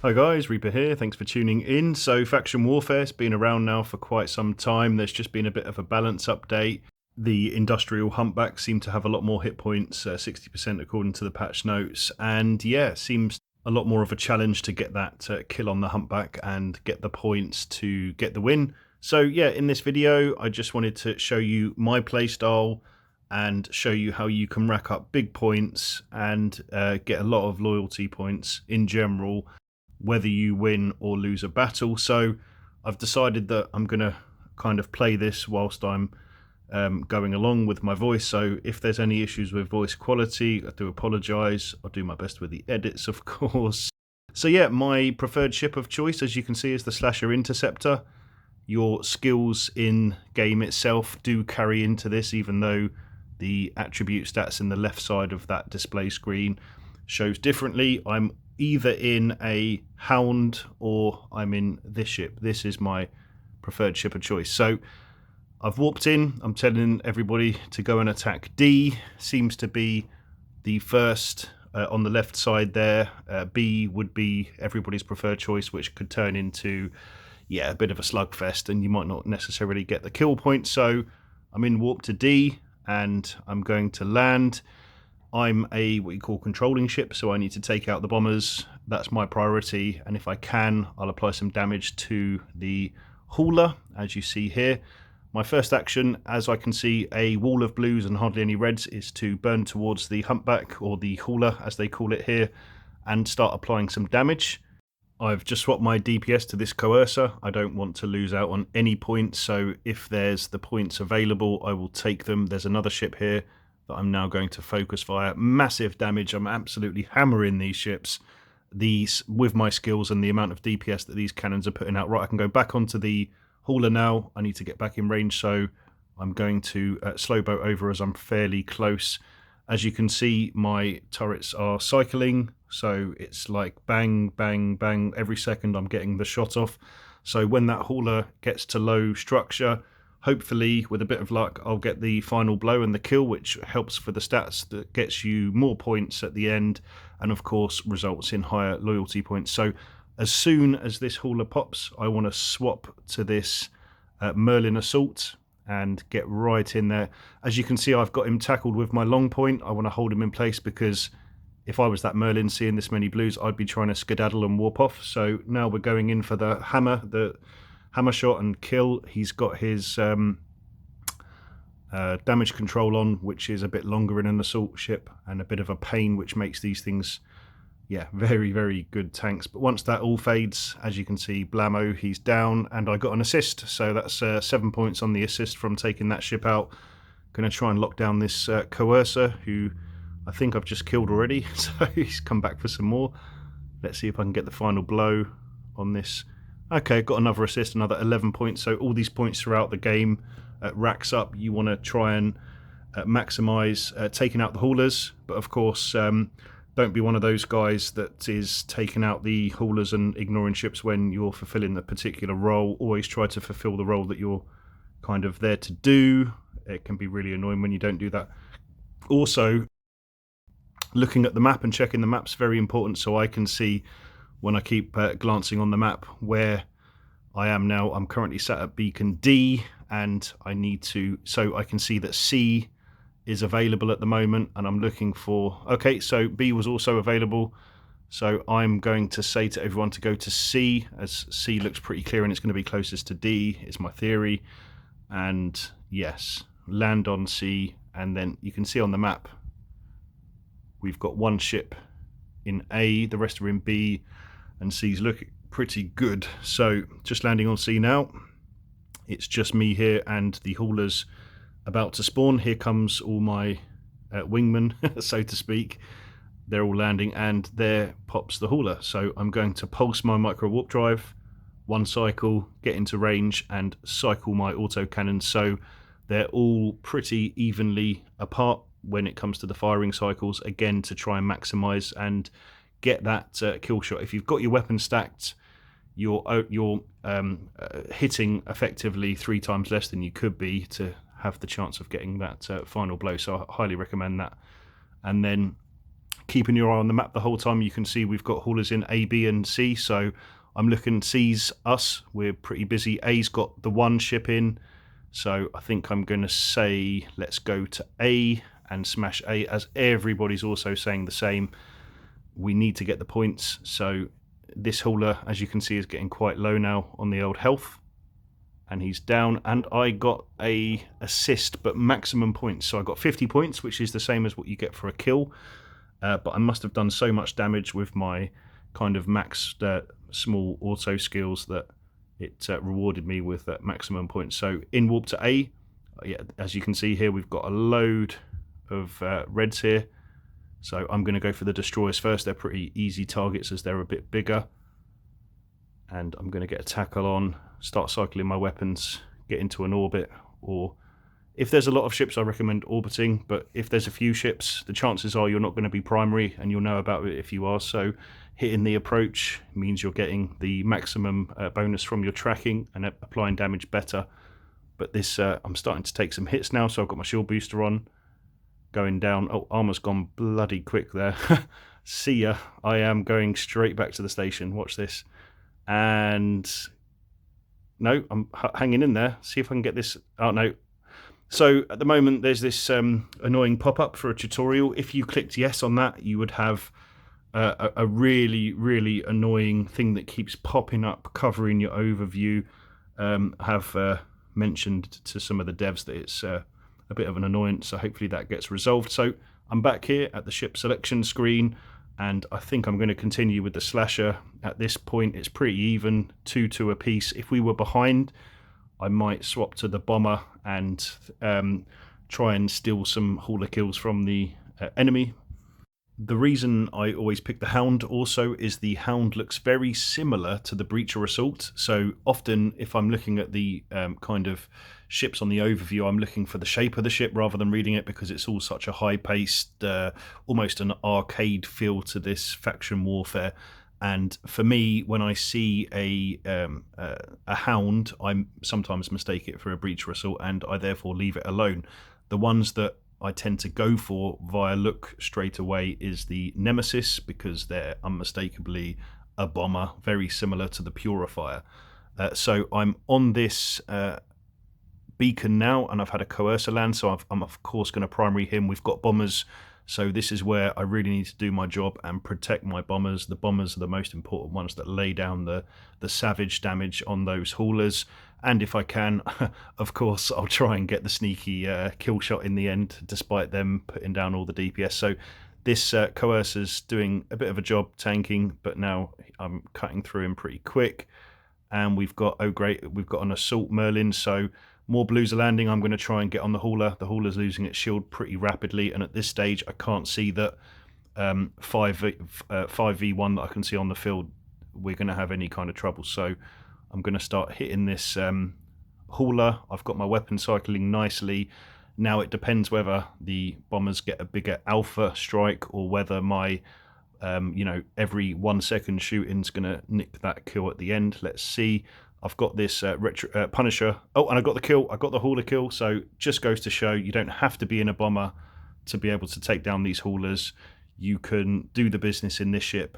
Hi guys, Reaper here, thanks for tuning in. So Faction Warfare's been around now for quite some time. There's just been a bit of a balance update. The Industrial Humpback seemed to have a lot more hit points, 60% according to the patch notes. And yeah, seems a lot more of a challenge to get that kill on the Humpback and get the points to get the win. So yeah, in this video, I just wanted to show you my playstyle and show you how you can rack up big points and get a lot of loyalty points in general, whether you win or lose a battle. So I've decided that I'm going to kind of play this whilst I'm going along with my voice. So if there's any issues with voice quality, I do apologise. I'll do my best with the edits, of course. So yeah, my preferred ship of choice, as you can see, is the Slasher Interceptor. Your skills in game itself do carry into this, even though the attribute stats in the left side of that display screen shows differently. I'm either in a Hound or I'm in this ship. This is my preferred ship of choice. So I've warped in. I'm telling everybody to go and attack D. Seems to be the first on the left side there. B would be everybody's preferred choice, which could turn into, yeah, a bit of a slugfest, and you might not necessarily get the kill point. So I'm in warp to D, and I'm going to land. I'm a what you call controlling ship, so I need to take out the bombers. That's my priority, and if I can, I'll apply some damage to the hauler, as you see here. My first action, as I can see a wall of blues and hardly any reds, is to burn towards the Humpback, or the hauler as they call it here, and start applying some damage. I've just swapped my DPS to this Coercer. I don't want to lose out on any points, so if there's the points available, I will take them. There's another ship here that I'm now going to focus fire. Massive damage. I'm absolutely hammering these ships. These, with my skills and the amount of DPS that these cannons are putting out. Right, I can go back onto the hauler now. I need to get back in range, so I'm going to slow boat over as I'm fairly close. As you can see, my turrets are cycling, so it's like bang, bang, bang. Every second I'm getting the shot off. So when that hauler gets to low structure, hopefully with a bit of luck, I'll get the final blow and the kill, which helps for the stats, that gets you more points at the end, and of course results in higher loyalty points. So as soon as this hauler pops, I want to swap to this Merlin Assault and get right in there. As you can see, I've got him tackled with my long point. I want to hold him in place, because if I was that Merlin seeing this many blues, I'd be trying to skedaddle and warp off. So now we're going in for the hammer shot and kill. He's got his damage control on, which is a bit longer in an assault ship and a bit of a pain, which makes these things, yeah, very, very good tanks. But once that all fades, as you can see, blammo, he's down, and I got an assist. So that's 7 points on the assist from taking that ship out. Going to try and lock down this Coercer, who I think I've just killed already. So he's come back for some more. Let's see if I can get the final blow on this. Okay, got another assist, another 11 points. So all these points throughout the game racks up. You want to try and maximise taking out the haulers, but of course don't be one of those guys that is taking out the haulers and ignoring ships when you're fulfilling the particular role. Always try to fulfill the role that you're kind of there to do. It can be really annoying when you don't do that. Also, looking at the map and checking the map's very important, so I can see when I keep glancing on the map where I am now. I'm currently sat at beacon D, and I need to, so I can see that C is available at the moment, and I'm looking for, okay, so B was also available, so I'm going to say to everyone to go to C, as C looks pretty clear and it's going to be closest to D, is my theory. And yes, land on C, and then you can see on the map we've got one ship in A, the rest are in B, and C's looking pretty good. So just landing on C now. It's just me here and the haulers about to spawn. Here comes all my wingmen, so to speak. They're all landing, and there pops the hauler. So I'm going to pulse my micro warp drive, one cycle, get into range, and cycle my auto cannon. So they're all pretty evenly apart when it comes to the firing cycles, again to try and maximize and get that kill shot. If you've got your weapon stacked, you're hitting effectively 3 times less than you could be to have the chance of getting that final blow. So I highly recommend that. And then keeping your eye on the map the whole time, you can see we've got haulers in A, B and C. So I'm looking, C's us, we're pretty busy. A's got the one ship in. So I think I'm going to say let's go to A and smash A, as everybody's also saying the same. We need to get the points. So this hauler, as you can see, is getting quite low now on the old health. And he's down, and I got a assist, but maximum points. So I got 50 points, which is the same as what you get for a kill. But I must have done so much damage with my kind of maxed small auto skills that it rewarded me with maximum points. So in warp to A, yeah, as you can see here, we've got a load of reds here. So I'm going to go for the destroyers first. They're pretty easy targets as they're a bit bigger. And I'm going to get a tackle on, start cycling my weapons, get into an orbit, or if there's a lot of ships I recommend orbiting, but if there's a few ships, the chances are you're not going to be primary, and you'll know about it if you are. So hitting the approach means you're getting the maximum bonus from your tracking and applying damage better. But this, I'm starting to take some hits now, so I've got my shield booster on, going down. Oh, armor's gone bloody quick there. See ya. I am going straight back to the station. Watch this. And no, I'm hanging in there. See if I can get this. Oh no. So at the moment there's this annoying pop-up for a tutorial. If you clicked yes on that, you would have a really annoying thing that keeps popping up covering your overview. I have mentioned to some of the devs that it's a bit of an annoyance, so hopefully that gets resolved. So I'm back here at the ship selection screen, and I think I'm going to continue with the slasher. At this point it's pretty even, 2-2 apiece. If we were behind, I might swap to the bomber and try and steal some hauler kills from the enemy. The reason I always pick the Hound also is the Hound looks very similar to the Breacher Assault. So often if I'm looking at the kind of ships on the overview, I'm looking for the shape of the ship rather than reading it, because it's all such a high-paced, almost an arcade feel to this faction warfare. And for me, when I see a Hound, I sometimes mistake it for a Breacher Assault, and I therefore leave it alone. The ones that I tend to go for via look straight away is the Nemesis, because they're unmistakably a bomber, very similar to the Purifier. So I'm on this beacon now, and I've had a coercer land, so I'm of course going to primary him. We've got bombers, so this is where I really need to do my job and protect my bombers. The bombers are the most important ones that lay down the savage damage on those haulers. And if I can, of course, I'll try and get the sneaky kill shot in the end, despite them putting down all the DPS. So this coercer's doing a bit of a job tanking, but now I'm cutting through him pretty quick. And we've got, oh great, we've got an assault Merlin, so more blues are landing. I'm going to try and get on the hauler. The hauler's losing its shield pretty rapidly, and at this stage I can't see that 5v1 that I can see on the field we're going to have any kind of trouble. So I'm going to start hitting this hauler. I've got my weapon cycling nicely. Now it depends whether the bombers get a bigger alpha strike, or whether my every 1 second shooting's going to nick that kill at the end. Let's see. I've got this Punisher. Oh, and I got the kill. I got the hauler kill. So just goes to show you don't have to be in a bomber to be able to take down these haulers. You can do the business in this ship,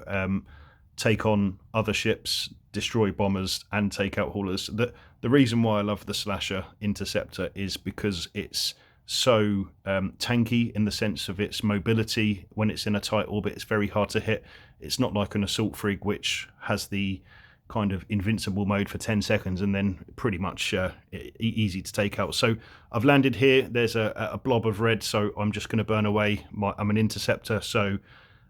take on other ships, destroy bombers, and take out haulers. The reason why I love the Slasher Interceptor is because it's so tanky in the sense of its mobility. When it's in a tight orbit, it's very hard to hit. It's not like an Assault Frig, which has the kind of invincible mode for 10 seconds and then pretty much easy to take out. So I've landed here. There's a blob of red, so I'm just going to burn away. I'm an interceptor, so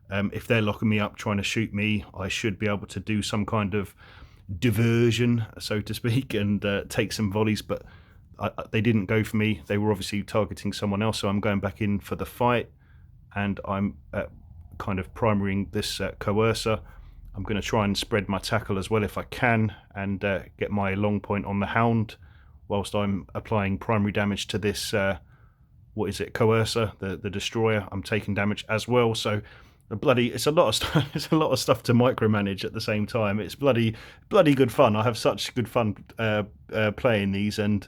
if they're locking me up trying to shoot me, I should be able to do some kind of diversion, so to speak, and take some volleys, but they didn't go for me. They were obviously targeting someone else, so I'm going back in for the fight, and I'm kind of primarying this coercer. I'm going to try and spread my tackle as well if I can, and get my long point on the Hound whilst I'm applying primary damage to this coercer, the destroyer. I'm taking damage as well, so it's a lot of stuff. It's a lot of stuff to micromanage at the same time. It's bloody good fun. I have such good fun playing these, and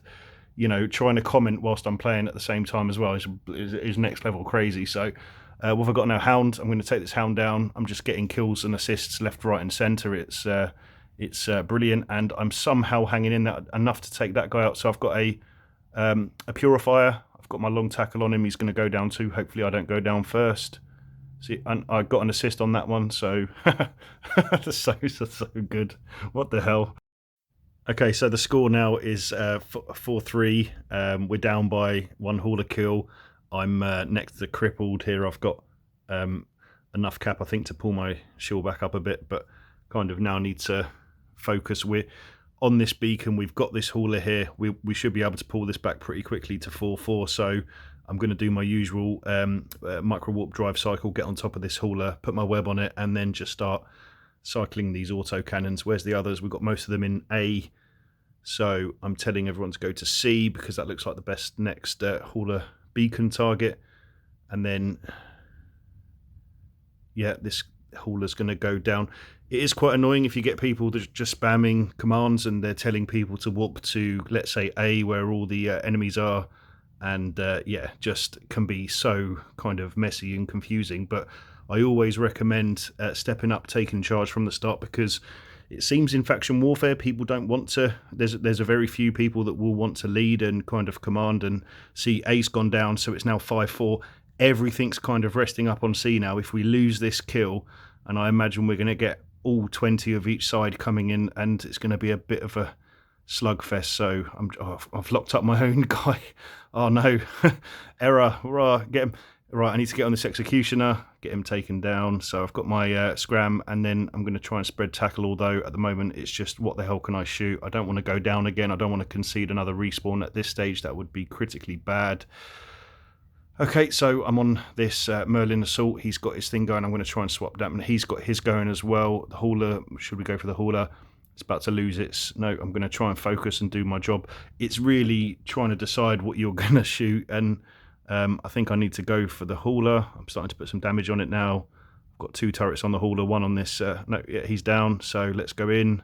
trying to comment whilst I'm playing at the same time as well is next level crazy. So What have I got now? Hound. I'm going to take this hound down. I'm just getting kills and assists left, right, and centre. It's brilliant, and I'm somehow hanging in that enough to take that guy out. So I've got a purifier. I've got my long tackle on him. He's going to go down too. Hopefully I don't go down first. See, and I got an assist on that one, so that's so good. What the hell? Okay, so the score now is 4-3. We're down by one hauler kill. I'm next to crippled here. I've got enough cap, I think, to pull my shield back up a bit, but kind of now need to focus. We're on this beacon. We've got this hauler here. We should be able to pull this back pretty quickly to 4-4. So I'm going to do my usual micro warp drive cycle, get on top of this hauler, put my web on it, and then just start cycling these auto cannons. Where's the others? We've got most of them in A, so I'm telling everyone to go to C because that looks like the best next hauler beacon target. And then yeah, this hauler's going to go down. It is quite annoying if you get people just spamming commands and they're telling people to warp to, let's say, A, where all the enemies are, and yeah, just can be so kind of messy and confusing. But I always recommend stepping up, taking charge from the start, because it seems in faction warfare people don't want to. There's a very few people that will want to lead and kind of command, and see A's gone down, so it's now 5-4. Everything's kind of resting up on C now. If we lose this kill, and I imagine we're going to get all 20 of each side coming in, and it's going to be a bit of a slugfest. So I've locked up my own guy. Oh no, error! Hurrah. Get him. Right, I need to get on this executioner, get him taken down. So I've got my scram, and then I'm going to try and spread tackle, although at the moment it's just, what the hell can I shoot? I don't want to go down again. I don't want to concede another respawn at this stage. That would be critically bad. Okay, so I'm on this Merlin Assault. He's got his thing going. I'm going to try and swap that, and he's got his going as well. The hauler, should we go for the hauler? It's about to lose its. No, I'm going to try and focus and do my job. It's really trying to decide what you're going to shoot, and I think I need to go for the hauler. I'm starting to put some damage on it now. I've got 2 turrets on the hauler, one on this. No, yeah, he's down, so let's go in.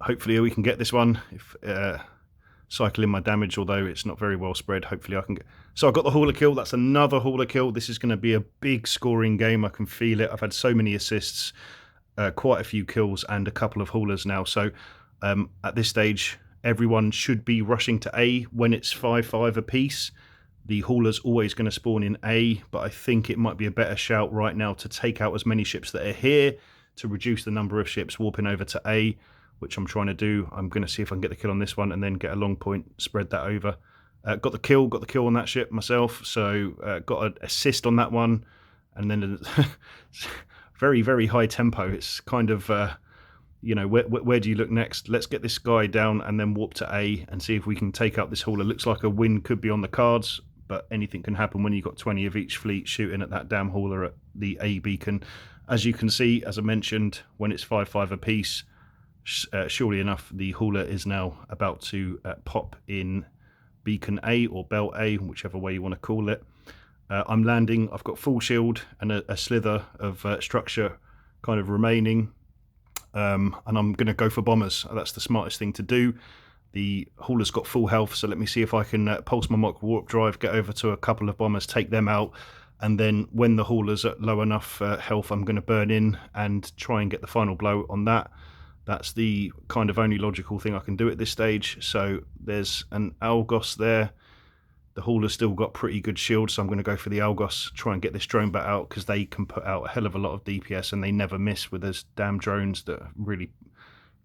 Hopefully we can get this one. If cycle in my damage, although it's not very well spread. Hopefully I can get... So I got the hauler kill. That's another hauler kill. This is going to be a big scoring game. I can feel it. I've had so many assists, quite a few kills, and a couple of haulers now. So at this stage, everyone should be rushing to A when it's 5-5 apiece. The hauler's always going to spawn in A, but I think it might be a better shout right now to take out as many ships that are here to reduce the number of ships warping over to A, which I'm trying to do. I'm going to see if I can get the kill on this one and then get a long point, spread that over. Got the kill on that ship myself, so got an assist on that one, and then very, very high tempo. It's kind of, you know, where do you look next? Let's get this guy down and then warp to A and see if we can take out this hauler. Looks like a win could be on the cards, but anything can happen when you've got 20 of each fleet shooting at that damn hauler at the A beacon. As you can see, as I mentioned, when it's 5-5 apiece, surely enough, the hauler is now about to pop in beacon A or belt A, whichever way you want to call it. I'm landing. I've got full shield and a slither of structure kind of remaining, and I'm going to go for bombers. That's the smartest thing to do. The hauler's got full health, so let me see if I can pulse my mock warp drive, get over to a couple of bombers, take them out, and then when the hauler's at low enough health, I'm going to burn in and try and get the final blow on that. That's the kind of only logical thing I can do at this stage. So there's an Algos there. The hauler's still got pretty good shield, so I'm going to go for the Algos, try and get this drone bat out, because they can put out a hell of a lot of DPS and they never miss with those damn drones that are really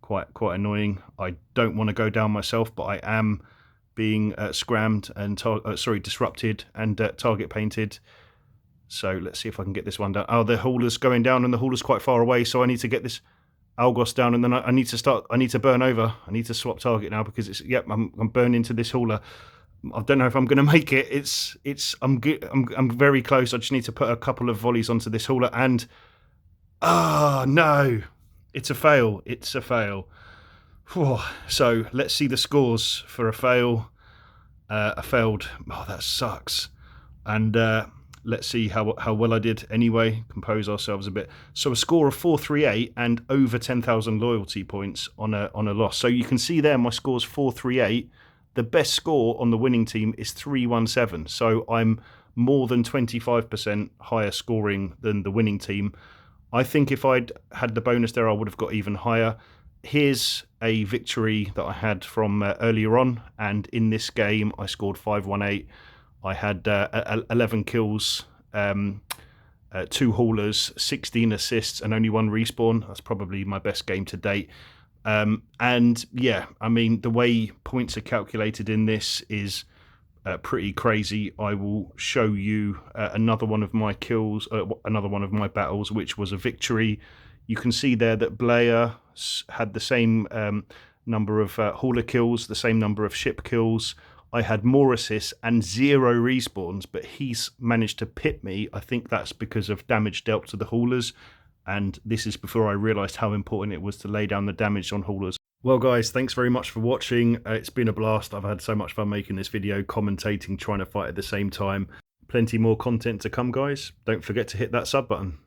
quite annoying. I don't want to go down myself, but I am being scrammed and disrupted and target painted. So let's see if I can get this one down. Oh, the hauler's going down, and the hauler's quite far away, so I need to get this Algos down, and then I need to burn over. I need to swap target now, because it's, yep, I'm burning into this hauler. I don't know if I'm going to make it. I'm very close. I just need to put a couple of volleys onto this hauler, and no, it's a fail. It's a fail. Whew. So let's see the scores for a fail. A failed. Oh, that sucks. And let's see how well I did anyway. Compose ourselves a bit. So a score of 438 and over 10,000 loyalty points on a loss. So you can see there my score's 438. The best score on the winning team is 317. So I'm more than 25% higher scoring than the winning team. I think if I'd had the bonus there, I would have got even higher. Here's a victory that I had from earlier on, and in this game I scored 518. I had 11 kills, 2 haulers, 16 assists, and only 1 respawn. That's probably my best game to date. And yeah, I mean, the way points are calculated in this is pretty crazy. I will show you another one of my kills, another one of my battles, which was a victory. You can see there that Blair had the same number of hauler kills, the same number of ship kills. I had more assists and 0 respawns, but he's managed to pit me. I think that's because of damage dealt to the haulers. And this is before I realised how important it was to lay down the damage on haulers. Well guys, thanks very much for watching. It's been a blast. I've had so much fun making this video, commentating, trying to fight at the same time. Plenty more content to come, guys. Don't forget to hit that sub button.